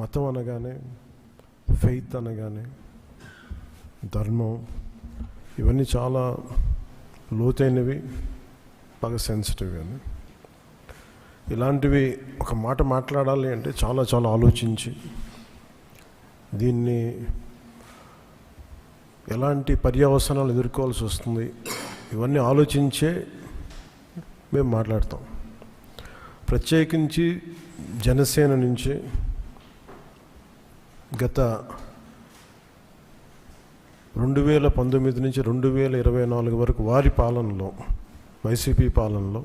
మతం అనగానే, ఫెయిత్ అనగానే, ధర్మం, ఇవన్నీ చాలా లోతైనవి, బాగా సెన్సిటివ్. అని ఇలాంటివి ఒక మాట మాట్లాడాలి అంటే చాలా చాలా ఆలోచించి, దీన్ని ఎలాంటి పర్యవసనాలు ఎదుర్కోవాల్సి వస్తుంది ఇవన్నీ ఆలోచించే మేము మాట్లాడతాం. ప్రత్యేకించి జనసేన నుంచి గత 2019 నుంచి 2024 వరకు వారి పాలనలో, వైసీపీ పాలనలో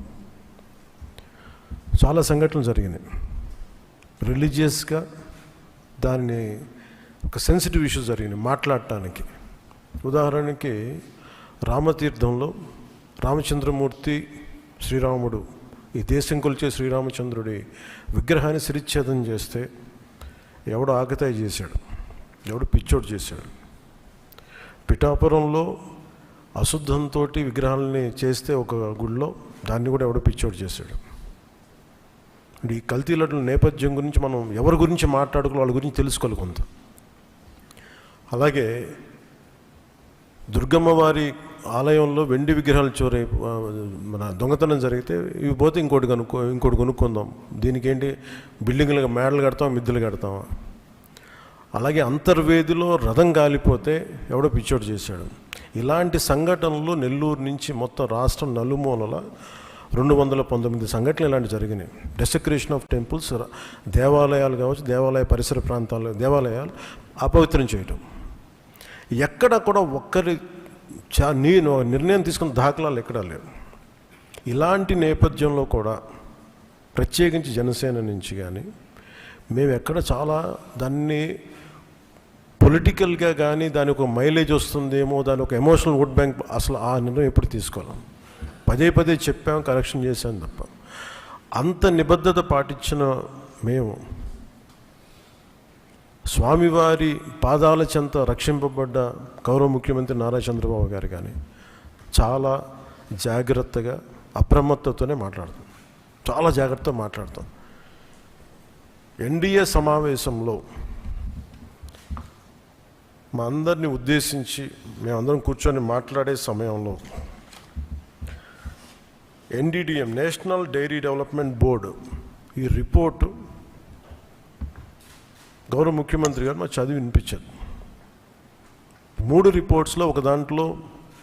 చాలా సంఘటనలు జరిగినాయి. రిలీజియస్గా దాన్ని ఒక సెన్సిటివ్ ఇష్యూ జరిగినాయి మాట్లాడటానికి. ఉదాహరణకి రామతీర్థంలో రామచంద్రమూర్తి, శ్రీరాముడు, ఈ దేశం కొలిచే శ్రీరామచంద్రుడి విగ్రహాన్ని శిరిచ్ఛేదం చేస్తే ఎవడో ఆకతాయి చేశాడు, ఎవడో పిచ్చోడు చేశాడు. పిఠాపురంలో అశుద్ధంతో విగ్రహాలని చేస్తే ఒక గుడిలో, దాన్ని కూడా ఎవడో పిచ్చోడు చేశాడు. ఈ కల్తీల నేపథ్యం గురించి మనం ఎవరి గురించి మాట్లాడుకోవాలి, వాళ్ళ గురించి తెలుసుకోవాలి కొంత. అలాగే దుర్గమ్మ వారి ఆలయంలో వెండి విగ్రహాలు మన దొంగతనం జరిగితే ఇవి పోతే ఇంకోటి కొనుక్కుందాం, దీనికి ఏంటి బిల్డింగ్లు మేడలు కడతాం, మిద్దెలు కడతాం. అలాగే అంతర్వేదిలో రథం కాలిపోతే ఎవడో పిచ్చోడు చేశాడు. ఇలాంటి సంఘటనలు నెల్లూరు నుంచి మొత్తం రాష్ట్రం నలుమూలల 219 సంఘటనలు ఇలాంటివి జరిగినాయి. డెసక్రేషన్ ఆఫ్ టెంపుల్స్, దేవాలయాలు కావచ్చు, దేవాలయ పరిసర ప్రాంతాలు, దేవాలయాలు అపవిత్రం చేయటం. ఎక్కడ కూడా ఒక్కరి నేను నిర్ణయం తీసుకున్న దాఖలాలు ఎక్కడా లేవు. ఇలాంటి నేపథ్యంలో కూడా ప్రత్యేకించి జనసేన నుంచి కానీ మేము ఎక్కడ చాలా దాన్ని పొలిటికల్గా కానీ దానికి ఒక మైలేజ్ వస్తుందేమో, దాని ఒక ఎమోషనల్ ఓట్ బ్యాంక్, అసలు ఆ నిర్ణయం ఎప్పుడు తీసుకోలేం. పదే చెప్పాం, కరెక్షన్ చేశాం తప్ప. అంత నిబద్ధత పాటించిన మేము స్వామివారి పాదాల చెంత రక్షింపబడ్డ గౌరవ ముఖ్యమంత్రి నారా చంద్రబాబు గారు కానీ చాలా జాగ్రత్తగా, అప్రమత్తతోనే మాట్లాడతాం, చాలా జాగ్రత్తగా మాట్లాడతాం. ఎన్డీఏ సమావేశంలో మా అందరినీ ఉద్దేశించి మేమందరం కూర్చొని మాట్లాడే సమయంలో NDDM, national dairy development board, ఈ రిపోర్టు గౌరవ ముఖ్యమంత్రి గారు మాకు చదివి వినిపించారు. 3 రిపోర్ట్స్లో ఒక దాంట్లో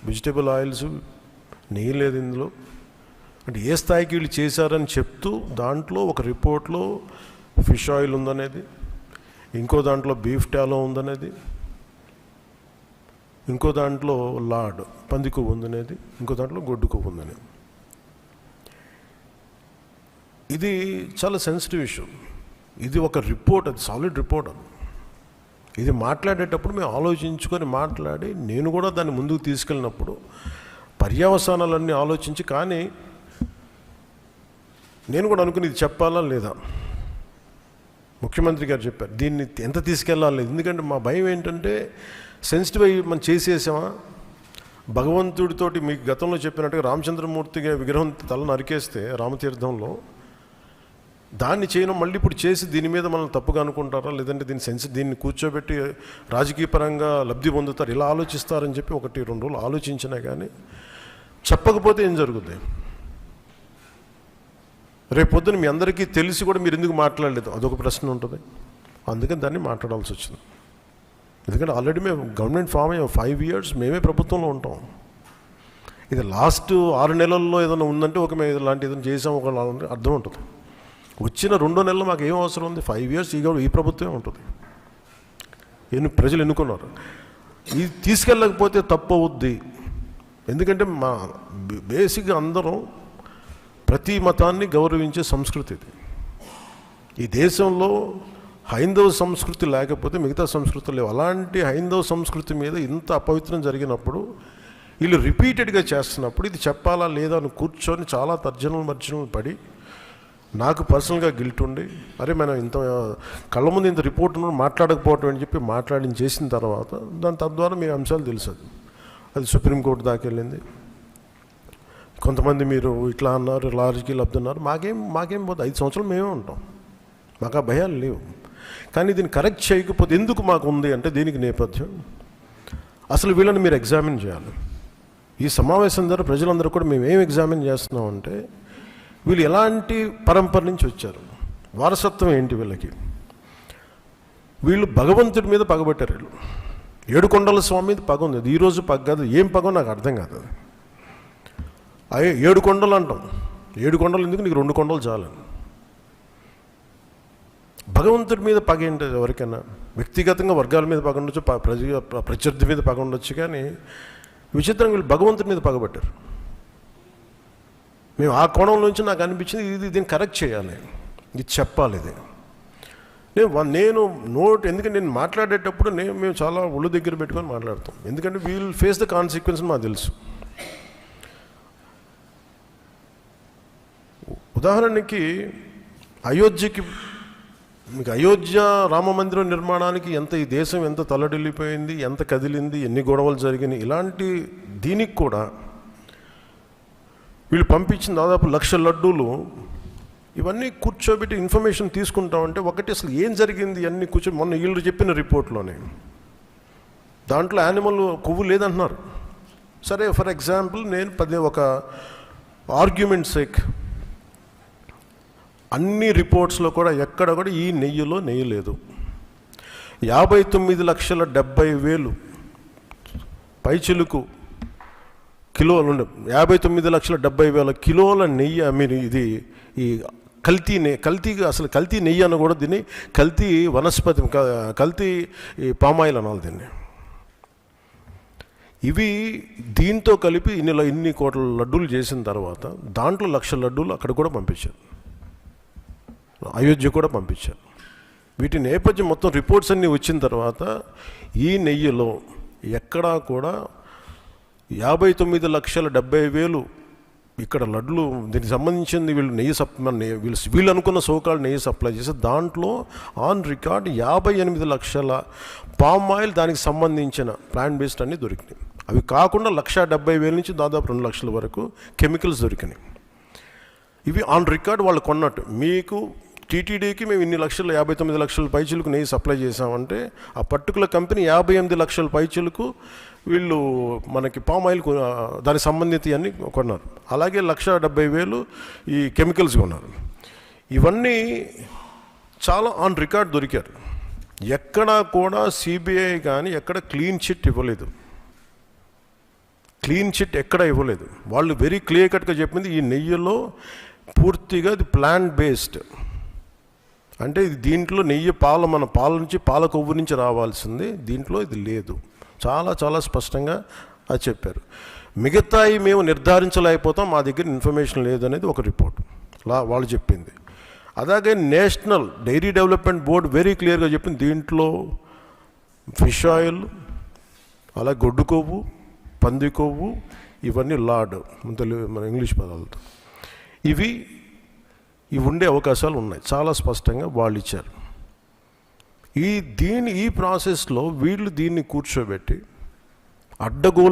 వెజిటబుల్ ఆయిల్స్, నెయ్యి లేదు ఇందులో, అంటే ఏ స్థాయికి వీళ్ళు చేశారని చెప్తూ దాంట్లో ఒక రిపోర్ట్లో ఫిష్ ఆయిల్ ఉందనేది, ఇంకో దాంట్లో బీఫ్ టాలో ఉందనేది, ఇంకో దాంట్లో లాడ్ పంది కొవ్వు ఉందనేది, ఇంకో దాంట్లో గొడ్డు కొవ్వు ఉందనేది. ఇది చాలా సెన్సిటివ్ ఇష్యూ. ఇది ఒక రిపోర్ట్, అది సాలిడ్ రిపోర్ట్. అది ఇది మాట్లాడేటప్పుడు మేము ఆలోచించుకొని మాట్లాడి, నేను కూడా దాన్ని ముందుకు తీసుకెళ్ళినప్పుడు పర్యవసానాలన్నీ ఆలోచించి, కానీ నేను కూడా అనుకుని ఇది చెప్పాలా లేదా. ముఖ్యమంత్రి గారు చెప్పారు దీన్ని ఎంత తీసుకెళ్ళాలి, ఎందుకంటే మా భయం ఏంటంటే సెన్సిటివ్ అయ్యి మనం చేసేసామా. భగవంతుడితోటి మీకు గతంలో చెప్పినట్టుగా రామచంద్రమూర్తిగా విగ్రహం తల నరికేస్తే రామతీర్థంలో, దాన్ని చేయడం మళ్ళీ ఇప్పుడు చేసి దీని మీద మనం తప్పుగా అనుకుంటారా, లేదంటే దీన్ని కూర్చోబెట్టి రాజకీయపరంగా లబ్ధి పొందుతారు, ఇలా ఆలోచిస్తారని చెప్పి 1-2 రోజులు ఆలోచించినా కానీ చెప్పకపోతే ఏం జరుగుతుంది. రేపు పొద్దున మీ అందరికీ తెలిసి కూడా మీరు ఎందుకు మాట్లాడలేదు, అదొక ప్రశ్న ఉంటుంది. అందుకని దాన్ని మాట్లాడాల్సి వచ్చింది. ఎందుకంటే ఆల్రెడీ మేము గవర్నమెంట్ ఫామ్ అయ్యాం, 5 years మేమే ప్రభుత్వంలో ఉంటాం. ఇది లాస్ట్ 6 నెలల్లో ఏదైనా ఉందంటే ఒక మేము ఇలాంటి ఏదైనా చేసాం ఒక అర్థం ఉంటుంది. వచ్చిన 2 నెలలు మాకు ఏం అవసరం ఉంది, 5 years ఈ ప్రభుత్వమే ఉంటుంది. ప్రజలు ఎన్నుకున్నారు. ఇది తీసుకెళ్ళకపోతే తప్పు అవుద్ది. ఎందుకంటే మా బేసిక్గా అందరం ప్రతి మతాన్ని గౌరవించే సంస్కృతి ఇది. ఈ దేశంలో హైందవ సంస్కృతి లేకపోతే మిగతా సంస్కృతులు లేవు. అలాంటి హైందవ సంస్కృతి మీద ఇంత అపవిత్రం జరిగినప్పుడు, వీళ్ళు రిపీటెడ్గా చేస్తున్నప్పుడు ఇది చెప్పాలా లేదా అని కూర్చొని చాలా తర్జనలు పడి, నాకు పర్సనల్గా గిల్ట్ ఉండి, అరే మనం ఇంత కళ్ళ ముందు ఇంత రిపోర్ట్ మాట్లాడకపోవటం అని చెప్పి చేసిన తర్వాత తద్వారా మీ అంశాలు తెలుసు. అది సుప్రీంకోర్టు దాకా వెళ్ళింది. కొంతమంది మీరు ఇట్లా అన్నారు, లారీకి లబ్ధన్నారు, మాకేం పోతే 5 సంవత్సరాలు మేమే ఉంటాం, మాకు ఆ భయాలు లేవు. కానీ దీన్ని కరెక్ట్ చేయకపోతే ఎందుకు మాకు ఉంది అంటే దీనికి నేపథ్యం అసలు వీళ్ళని మీరు ఎగ్జామిన్ చేయాలి. ఈ సమావేశం ద్వారా ప్రజలందరూ కూడా మేము ఏం ఎగ్జామిన్ చేస్తున్నామంటే వీళ్ళు ఎలాంటి పరంపర నుంచి వచ్చారు, వారసత్వం ఏంటి వీళ్ళకి. వీళ్ళు భగవంతుడి మీద పగబట్టారు. వీళ్ళు ఏడుకొండల స్వామి మీద పగ ఉంది. అది ఈరోజు పగ కాదు, ఏం పగో నాకు అర్థం కాదు. అది 7 కొండలు అంటాం. 7 కొండలు ఎందుకు, నీకు 2 కొండలు చాలని. భగవంతుడి మీద పగ ఏంటి ఎవరికైనా? వ్యక్తిగతంగా వర్గాల మీద పగ ఉండొచ్చు, ప్రత్యర్థి మీద పగ ఉండొచ్చు, కానీ విచిత్రంగా వీళ్ళు భగవంతుడి మీద పగబట్టారు. మేము ఆ కోణం నుంచి నాకు అనిపించింది దీన్ని కరెక్ట్ చేయాలి, ఇది చెప్పాలి. ఇది నేను ఎందుకంటే నేను మాట్లాడేటప్పుడు మేము చాలా ఒళ్ళు దగ్గర పెట్టుకొని మాట్లాడతాం. ఎందుకంటే వీల్ ఫేస్ ద కాన్సిక్వెన్స్ మాకు తెలుసు. ఉదాహరణకి మీకు అయోధ్య రామ మందిరం నిర్మాణానికి ఈ దేశం ఎంత తల్లడిల్లిపోయింది, ఎంత కదిలింది, ఎన్ని గొడవలు జరిగినాయి, ఇలాంటి దీనికి కూడా వీళ్ళు పంపించిన దాదాపు 1,00,000 లడ్డూలు ఇవన్నీ కూర్చోబెట్టి ఇన్ఫర్మేషన్ తీసుకుంటామంటే ఒకటి అసలు ఏం జరిగింది అన్నీ మొన్న వీళ్ళు చెప్పిన రిపోర్ట్లోనే దాంట్లో యానిమల్ కొవ్వు లేదంటున్నారు. సరే, ఫర్ ఎగ్జాంపుల్ నేను ఒక ఆర్గ్యుమెంట్ సేక్ అన్ని రిపోర్ట్స్లో కూడా ఎక్కడ కూడా ఈ నెయ్యిలో నెయ్యి లేదు. 59,70,000 పైచిలుకు కిలోలు ఉండే 59,70,000 కిలోల నెయ్యి మీరు ఇది ఈ కల్తీ నెయ్యి అని కూడా దీన్ని కల్తీ వనస్పతి కల్తీ పామాయిల్ అనాలి దీన్ని. ఇవి దీంతో కలిపి ఇన్ని కోట్ల లడ్డూలు చేసిన తర్వాత దాంట్లో 1,00,000 లడ్డూలు అక్కడ కూడా పంపించారు, అయోధ్య కూడా పంపించారు. వీటి నేపథ్యం మొత్తం రిపోర్ట్స్ అన్నీ వచ్చిన తర్వాత ఈ నెయ్యిలో ఎక్కడా కూడా 59,70,000 ఇక్కడ లడ్లు దీనికి సంబంధించింది వీళ్ళు అనుకున్న సోకాలు నెయ్యి సప్లై చేసి దాంట్లో ఆన్ రికార్డ్ 58 లక్షల పామ్ ఆయిల్ దానికి సంబంధించిన ప్లాంట్ బేస్డ్ అన్నీ దొరికినాయి. అవి కాకుండా 1,70,000 నుంచి దాదాపు 2 లక్షల వరకు కెమికల్స్ దొరికినాయి. ఇవి ఆన్ రికార్డ్ వాళ్ళు కొన్నట్టు. మీకు టీటీడీకి మేము ఇన్ని లక్షలు 59 లక్షల పైచీలకు నెయ్యి సప్లై చేసామంటే ఆ పర్టికులర్ కంపెనీ 58 లక్షల పైచీలకు వీళ్ళు మనకి పామ్ ఆయిల్ దానికి సంబంధిత అన్నీ కొన్నారు. అలాగే 1,70,000 ఈ కెమికల్స్ కొన్నారు. ఇవన్నీ చాలా ఆన్ రికార్డ్ దొరికారు. ఎక్కడా కూడా సిబిఐ కానీ ఎక్కడ క్లీన్ చిట్ ఇవ్వలేదు. క్లీన్ చిట్ ఎక్కడ ఇవ్వలేదు. వాళ్ళు వెరీ క్లియర్ కట్గా చెప్పింది ఈ నెయ్యిలో పూర్తిగా ఇది ప్లాంట్ బేస్డ్, అంటే దీంట్లో నెయ్యి మన పాల నుంచి పాల కొవ్వు నుంచి రావాల్సింది, దీంట్లో ఇది లేదు. చాలా చాలా స్పష్టంగా అది చెప్పారు. మిగతాయి మేము నిర్ధారించలేకపోతాం, మా దగ్గర ఇన్ఫర్మేషన్ లేదు అనేది ఒక రిపోర్ట్ వాళ్ళు చెప్పింది. అలాగే national dairy development board very క్లియర్గా చెప్పింది దీంట్లో ఫిష్ ఆయిల్, అలాగే గొడ్డు కొవ్వు, పంది కొవ్వు, ఇవన్నీ లార్డ్ మన ఇంగ్లీష్ పదాలతో ఇవి ఉండే అవకాశాలు ఉన్నాయి. చాలా స్పష్టంగా వాళ్ళు ఇచ్చారు. ఈ ప్రాసెస్లో వీళ్ళు దీన్ని కూర్చోబెట్టి అడ్డగోలు